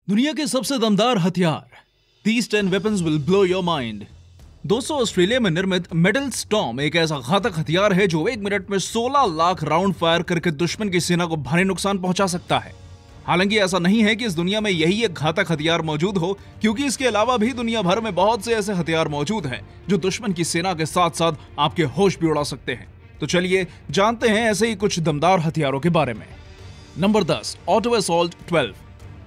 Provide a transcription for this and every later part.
दुनिया के सबसे दमदार हथियार। These 10 weapons will blow your mind। दोस्तों, ऑस्ट्रेलिया में निर्मित मेटल स्टॉर्म एक ऐसा घातक हथियार है जो 1 मिनट में 16 लाख राउंड फायर करके दुश्मन की सेना को भारी नुकसान पहुंचा सकता है। हालांकि ऐसा नहीं है कि इस दुनिया में यही एक घातक हथियार मौजूद हो, क्योंकि इसके अलावा भी दुनिया भर में बहुत से ऐसे हथियार मौजूद हैं जो दुश्मन की सेना के साथ साथ आपके होश भी उड़ा सकते हैं। तो चलिए जानते हैं ऐसे ही कुछ दमदार हथियारों के बारे में। Number 10, auto assault 12।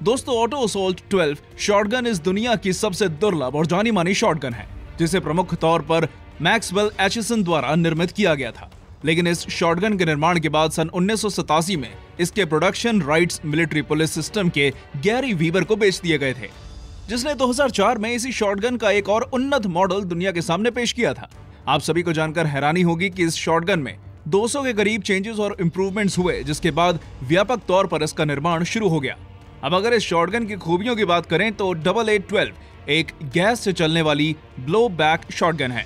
दोस्तों, ऑटो असॉल्ट 12 शॉटगन इस दुनिया की सबसे दुर्लभ और जानी मानी शॉटगन है, जिसे प्रमुख तौर पर मैक्सवेल एचिसन द्वारा निर्मित किया गया था। लेकिन इस शॉटगन के निर्माण के बाद सन 1987 में इसके production rights military police system के गैरी वीवर को बेच दिए गए थे, जिसने 2004 में इसी शॉटगन का एक और उन्नत मॉडल दुनिया के सामने पेश किया था। आप सभी को जानकर हैरानी होगी कि इस शॉटगन में 200 के करीब चेंजेस और इंप्रूवमेंट्स हुए, जिसके बाद व्यापक तौर पर इसका निर्माण शुरू हो गया। अब अगर इस शॉटगन की खूबियों की बात करें तो 8812 एक गैस से चलने वाली ब्लो बैक शॉटगन है,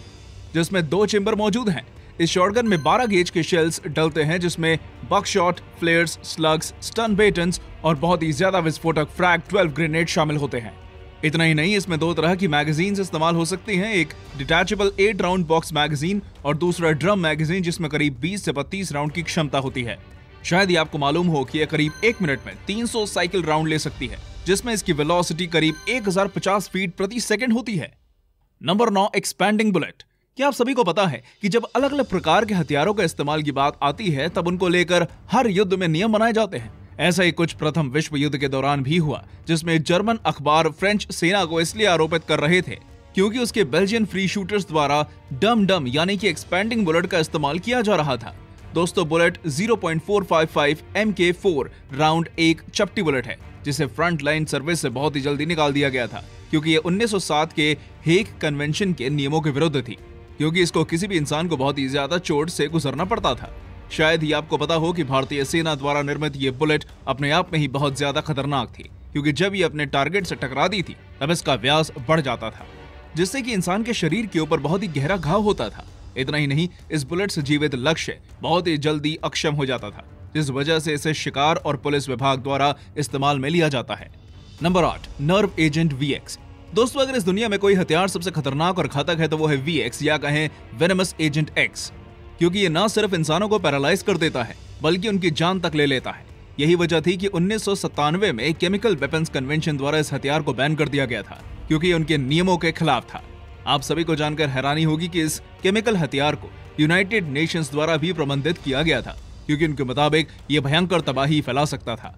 जिसमें 2 चेंबर मौजूद हैं। इस शॉटगन में 12 गेज के शेल्स डलते हैं, जिसमें बकशॉट, फ्लेयर्स, स्लग्स, स्टन बेटन्स और बहुत ही ज्यादा विस्फोटक फ्रैग 12 ग्रेनेड शामिल होते हैं। इतना ही नहीं, इसमें 2 तरह की मैगजीन्स इस्तेमाल हो सकती हैं, एक डिटैचेबल 8 राउंड बॉक्स मैगजीन और दूसरा ड्रम मैगजीन, जिसमें करीब 20 से 32 राउंड की क्षमता होती है। शायद ही आपको मालूम हो कि यह करीब 1 मिनट में 300 साइकिल राउंड ले सकती है, जिसमें इसकी वेलोसिटी करीब 1050 फीट प्रति सेकंड होती है। Number 9, expanding bullet. क्या आप सभी को पता है कि जब अलग अलग प्रकार के हथियारों का इस्तेमाल की बात आती है, तब उनको लेकर हर युद्ध में नियम बनाए जाते हैं। ऐसा ही कुछ प्रथम विश्व युद्ध के दौरान भी हुआ, जिसमें जर्मन अखबार फ्रेंच सेना को इसलिए आरोपित कर रहे थे क्योंकि उसके बेल्जियन फ्री शूटर्स द्वारा डम यानी कि एक्सपैंडिंग बुलेट का इस्तेमाल किया जा रहा था। दोस्तों, बुलेट 0.455 MK4 राउंड एक चपटी बुलेट है, जिसे फ्रंट लाइन सर्विस से बहुत ही जल्दी निकाल दिया गया था, क्योंकि ये 1907 के हेग कन्वेंशन के नियमों के विरुद्ध थी, क्योंकि इसको किसी भी इंसान को बहुत ही ज्यादा चोट से गुजरना पड़ता था। शायद ही आपको पता हो कि भारतीय सेना द्वारा निर्मित ये बुलेट अपने आप में ही बहुत ज्यादा खतरनाक थी, क्योंकि जब ये अपने टारगेट से टकराती थी तब इसका व्यास बढ़ जाता था, जिससे कि इंसान के शरीर के ऊपर बहुत ही गहरा घाव होता था। इतना ही नहीं, इस बुलेट से जीवित लक्ष्य बहुत ही जल्दी अक्षम हो जाता था, जिस वजह से इसे शिकार और पुलिस विभाग द्वारा इस्तेमाल में लिया जाता है। Number 8, nerve agent VX। दोस्तों, अगर इस दुनिया में कोई हथियार सबसे खतरनाक और घातक है तो वो है VX, या कहें वेनमस एजेंट X, क्योंकि ये न सिर्फ इंसानों को पैरालाइज कर देता है बल्कि उनकी जान तक ले लेता है। यही वजह थी कि 1997 में केमिकल वेपन्स कन्वेंशन द्वारा इस हथियार को बैन कर दिया गया था, क्योंकि ये उनके नियमों के खिलाफ था। आप सभी को जानकर हैरानी होगी कि इस केमिकल हथियार को यूनाइटेड नेशंस द्वारा भी प्रबंधित किया गया था, क्योंकि उनके मुताबिक ये भयंकर तबाही फैला सकता था।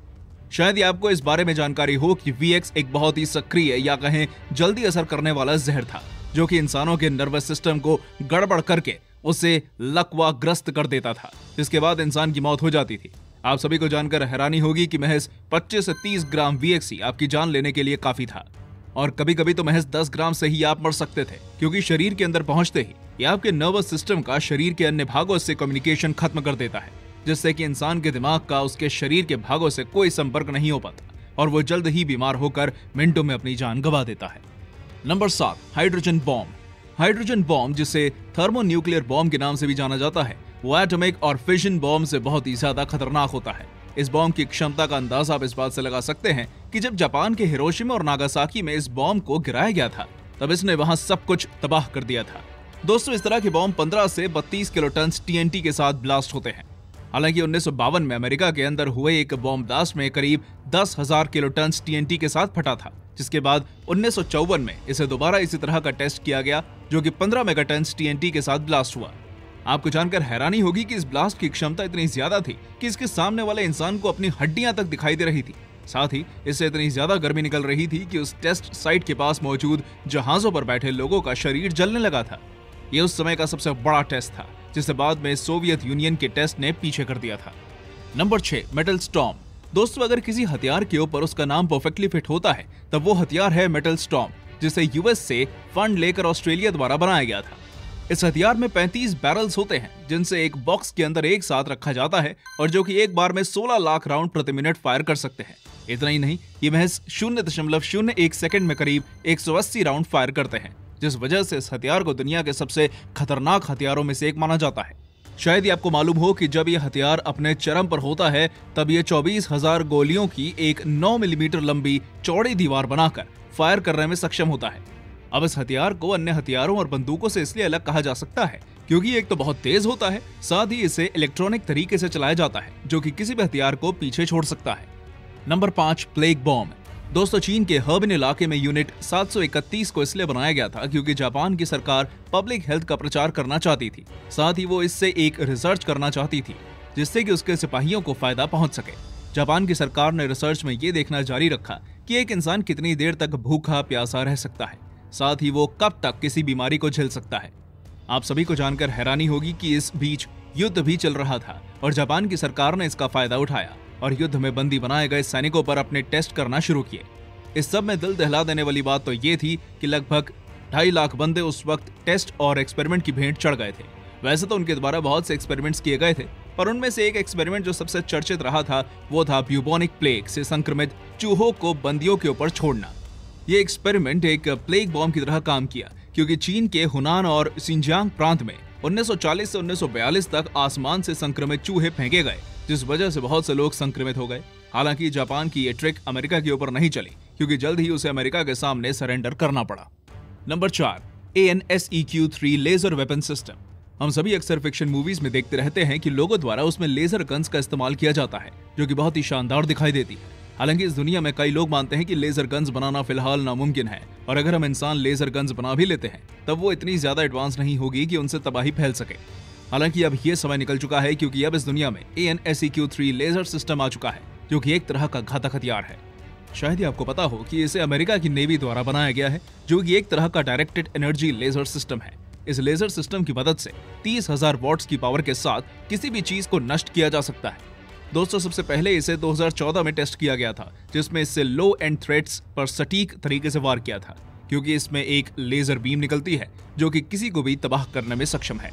शायद ही आपको इस बारे में जानकारी हो कि VX एक बहुत ही सक्रिय या कहें जल्दी असर करने वाला जहर था, जो कि इंसानों के नर्वस सिस्टम को गड़बड़ करके उसे लकवाग्रस्त कर देता था, जिसके बाद इंसान की मौत हो जाती थी। आप सभी को जानकर हैरानी होगी कि महज 25 से 30 ग्राम VX ही आपकी जान लेने के लिए काफी था, और कभी कभी तो महज 10 ग्राम से ही आप मर सकते थे, क्योंकि शरीर के अंदर पहुंचते ही ये आपके नर्वस सिस्टम का शरीर के अन्य भागों से कम्युनिकेशन खत्म कर देता है, जिससे कि इंसान के दिमाग का उसके शरीर के भागों से कोई संपर्क नहीं हो पाता और वो जल्द ही बीमार होकर मिनटों में अपनी जान गंवा देता है। Number 7, hydrogen bomb. Hydrogen bomb, जिसे थर्मोन्यूक्लियर बॉम्ब के नाम से भी जाना जाता है, वो एटॉमिक और फिशन बॉम्ब से बहुत ही ज्यादा खतरनाक होता है। इस बॉम्ब की क्षमता का अंदाजा आप इस बात से लगा सकते हैं कि जब जापान के हिरोशिमा और नागासाकी में इस बॉम्ब को गिराया गया था, तब इसने वहां सब कुछ तबाह कर दिया था। दोस्तों, इस तरह के बॉम्ब 15 से 32 किलोटन TNT के साथ ब्लास्ट होते हैं। हालांकि 1952 में अमेरिका के अंदर हुए एक बॉम्ब ब्लास्ट में करीब 10,000 किलोटन TNT के साथ फटा था, जिसके बाद 1954 में इसे दोबारा इसी तरह का टेस्ट किया गया, जो कि 15 मेगाटन TNT के साथ ब्लास्ट हुआ। आपको जानकर हैरानी होगी कि इस ब्लास्ट की क्षमता इतनी ज्यादा थी कि इसके सामने वाले इंसान को अपनी हड्डियां तक दिखाई दे रही थी। साथ ही इससे इतनी ज्यादा गर्मी निकल रही थी कि उस टेस्ट साइट के पास मौजूद जहाजों पर बैठे लोगों का शरीर जलने लगा था। यह उस समय का सबसे बड़ा टेस्ट था, जिसे बाद में सोवियत यूनियन के टेस्ट ने पीछे कर दिया था। Number 6, metal storm. दोस्तों, अगर किसी हथियार के ऊपर उसका नाम परफेक्टली फिट होता है, तब वो हथियार है मेटल स्टॉर्म, जिसे US से फंड लेकर ऑस्ट्रेलिया द्वारा बनाया गया था। इस हथियार में 35 बैरल्स होते हैं, जिनसे एक बॉक्स के अंदर एक साथ रखा जाता है, और जो कि एक बार में 16 लाख राउंड प्रति मिनट फायर कर सकते हैं। इतना ही नहीं, ये महज 0.01 सेकंड में करीब 180 राउंड फायर करते हैं, जिस वजह से इस हथियार को दुनिया के सबसे खतरनाक हथियारों में से एक माना जाता है। शायद ही आपको मालूम हो कि जब यह हथियार अपने चरम पर होता है तब ये 24,000 गोलियों की एक 9 मिलीमीटर लंबी चौड़ी दीवार बनाकर फायर करने में सक्षम होता है। अब इस हथियार को अन्य हथियारों और बंदूकों से इसलिए अलग कहा जा सकता है क्योंकि एक तो बहुत तेज होता है, साथ ही इसे इलेक्ट्रॉनिक तरीके से चलाया जाता है जो कि किसी भी हथियार को पीछे छोड़ सकता है। Number 5, plague bomb. दोस्तों, चीन के हर्बिन इलाके में यूनिट 731 को इसलिए बनाया गया था क्योंकि जापान की सरकार पब्लिक हेल्थ का प्रचार करना चाहती थी। साथ ही वो इससे एक रिसर्च करना चाहती थी जिससे कि उसके सिपाहियों को फायदा पहुंच सके। जापान की सरकार ने रिसर्च में ये देखना जारी रखा कि एक इंसान कितनी देर तक भूखा प्यासा रह सकता है, साथ ही वो कब तक किसी बीमारी को झेल सकता है। आप सभी को जानकर हैरानी होगी कि इस बीच युद्ध भी चल रहा था और जापान की सरकार ने इसका फायदा उठाया और युद्ध में बंदी बनाए गए सैनिकों पर अपने टेस्ट करना शुरू किए। इस सब में दिल दहला देने वाली बात तो ये थी कि लगभग 2.5 लाख बंदे उस वक्त टेस्ट और एक्सपेरिमेंट की भेंट चढ़ गए थे। वैसे तो उनके द्वारा बहुत से एक्सपेरिमेंट्स किए गए थे, पर उनमें से एक एक्सपेरिमेंट जो सबसे चर्चित रहा था वो था ब्यूबोनिक प्लेग से संक्रमित चूहों को बंदियों के ऊपर छोड़ना। ये एक्सपेरिमेंट एक प्लेग बॉम्ब की तरह काम किया क्योंकि चीन के हुनान और सिंजियांग प्रांत में 1940 से 1942 तक आसमान से संक्रमित चूहे फेंके गए, जिस वजह से बहुत से लोग संक्रमित हो गए। हालांकि जापान की ये ट्रिक अमेरिका के ऊपर नहीं चली क्योंकि जल्द ही उसे अमेरिका के सामने सरेंडर करना पड़ा। Number 4, AN/SEQ-3 laser weapon system. हम सभी अक्सर फिक्शन मूवीज में देखते रहते हैं कि लोगों द्वारा उसमें लेजर गन्स का इस्तेमाल किया जाता है जो कि बहुत ही शानदार दिखाई देती है। हालांकि इस दुनिया में कई लोग मानते हैं कि लेजर गन्स बनाना फिलहाल नामुमकिन है और अगर हम इंसान लेजर गन्स बना भी लेते हैं तब वो इतनी ज्यादा एडवांस नहीं होगी कि उनसे तबाही फैल सके। हालांकि अब ये समय निकल चुका है क्योंकि अब इस दुनिया में AN/SEQ-3 लेजर सिस्टम आ चुका है जो कि एक तरह का घातक हथियार है। शायद ही आपको पता हो कि इसे अमेरिका की नेवी द्वारा बनाया गया है जो कि एक तरह का डायरेक्टेड एनर्जी लेजर सिस्टम है। इस लेजर सिस्टम की मदद से 30,000 वॉट्स की पावर के साथ किसी भी चीज को नष्ट किया जा सकता है। दोस्तों, सबसे पहले इसे 2014 में टेस्ट किया गया था जिसमें इससे लो एंड थ्रेट्स पर सटीक तरीके से वार किया था क्योंकि इसमें एक लेजर बीम निकलती है जो कि किसी को भी तबाह करने में सक्षम है।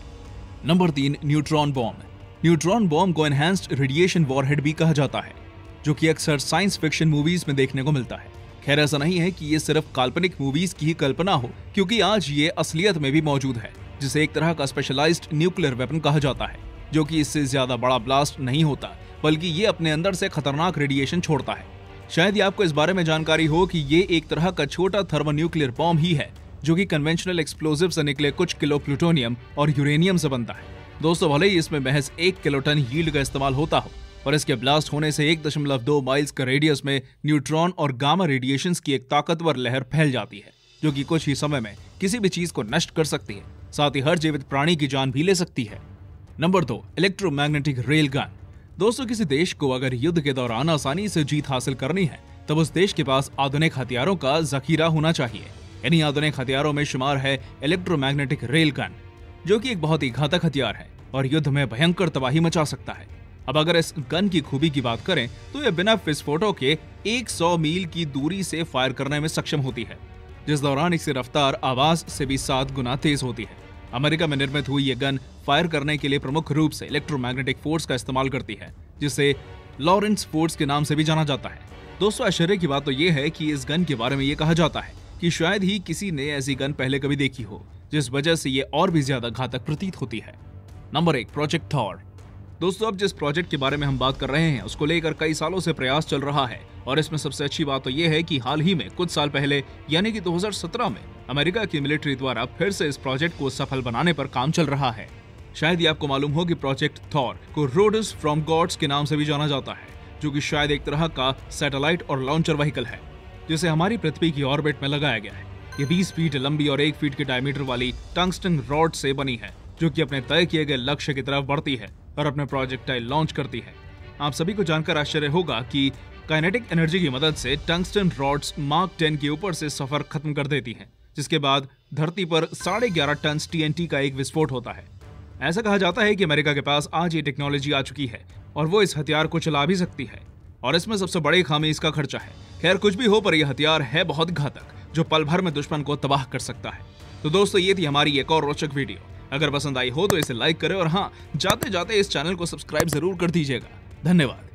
Number 3, neutron bomb. Neutron bomb को एनहांस्ड रेडिएशन वॉरहेड भी कहा जाता है जो कि अक्सर साइंस फिक्शन मूवीज में देखने को मिलता है। खैर, ऐसा नहीं है कि ये सिर्फ काल्पनिक मूवीज की ही कल्पना हो क्योंकि आज ये असलियत में भी मौजूद है, जिसे एक तरह का स्पेशलाइज्ड न्यूक्लियर वेपन कहा जाता है जो कि इससे ज्यादा बड़ा ब्लास्ट नहीं होता बल्कि ये अपने अंदर से खतरनाक रेडिएशन छोड़ता है। शायद ही आपको इस बारे में जानकारी हो कि ये एक तरह का छोटा थर्मोन्यूक्लियर बॉम्ब ही है जो कि कन्वेंशनल एक्सप्लोजिव से निकले कुछ किलो प्लूटोनियम और यूरेनियम से बनता है। दोस्तों, भले ही इसमें महज 1 किलोटन यील्ड का इस्तेमाल होता हो और इसके ब्लास्ट होने से 1.2 माइल्स का रेडियस में न्यूट्रॉन और गामा रेडिएशंस की एक ताकतवर लहर फैल जाती है जो कि कुछ ही समय में किसी भी चीज को नष्ट कर सकती है, साथ ही हर जीवित प्राणी की जान भी ले सकती है। Number 2, electromagnetic rail gun. दोस्तों, किसी देश को अगर युद्ध के दौरान आसानी से जीत हासिल करनी है तब उस देश के पास आधुनिक हथियारों का जखीरा होना चाहिए। इन्हीं आधुनिक हथियारों में शुमार है इलेक्ट्रोमैग्नेटिक रेल गन जो कि एक बहुत ही घातक हथियार है और युद्ध में भयंकर तबाही मचा सकता है। अब अगर इस गन की खूबी की बात करें तो यह बिना विस्फोटों के 100 मील की दूरी से फायर करने में सक्षम होती है, जिस दौरान इसकी रफ्तार आवाज से भी 7 गुना तेज होती है। अमेरिका में निर्मित हुई ये गन फायर करने के लिए प्रमुख रूप से इलेक्ट्रोमैग्नेटिक फोर्स का इस्तेमाल करती है, जिसे लॉरेंस फोर्स के नाम से भी जाना जाता है। दोस्तों, आश्चर्य की बात तो ये है कि इस गन के बारे में ये कहा जाता है कि शायद ही किसी ने ऐसी गन पहले कभी देखी हो, जिस वजह से ये और भी ज्यादा घातक प्रतीत होती है। Number 1, project Thor. दोस्तों, अब जिस प्रोजेक्ट के बारे में हम बात कर रहे हैं उसको लेकर कई सालों से प्रयास चल रहा है और इसमें सबसे अच्छी बात तो ये है कि हाल ही में कुछ साल पहले यानी कि 2017 में अमेरिका की मिलिट्री द्वारा फिर से इस प्रोजेक्ट को सफल बनाने पर काम चल रहा है। शायद ही आपको मालूम हो कि प्रोजेक्ट थॉर को रोडस फ्रॉम गॉड्स के नाम से भी जाना जाता है, जो कि शायद एक तरह का सैटेलाइट और लॉन्चर व्हीकल है जिसे हमारी पृथ्वी की ऑर्बिट में लगाया गया है। ये 20 फीट लंबी और 1 फीट के डायमीटर वाली टंगस्टन रॉड से बनी है जो कि अपने तय किए गए लक्ष्य की तरफ बढ़ती है और अपने प्रोजेक्टाइल लॉन्च करती है। आप सभी को जानकर आश्चर्य होगा कि काइनेटिक एनर्जी की मदद से टंगस्टन रॉड्स मार्क 10 के ऊपर से सफर खत्म कर देती हैं, जिसके बाद धरती पर 11.5 टन TNT का एक विस्फोट होता है। ऐसा कहा जाता है कि अमेरिका के पास आज ये टेक्नोलॉजी आ चुकी है और वो इस हथियार को चला भी सकती है और इसमें सबसे बड़ी खामी इसका खर्चा है। खैर, कुछ भी हो पर यह हथियार है बहुत घातक जो पल भर में दुश्मन को तबाह कर सकता है। तो दोस्तों, ये थी हमारी एक और रोचक वीडियो। अगर पसंद आई हो तो इसे लाइक करें और हाँ, जाते जाते इस चैनल को सब्सक्राइब जरूर कर दीजिएगा। धन्यवाद।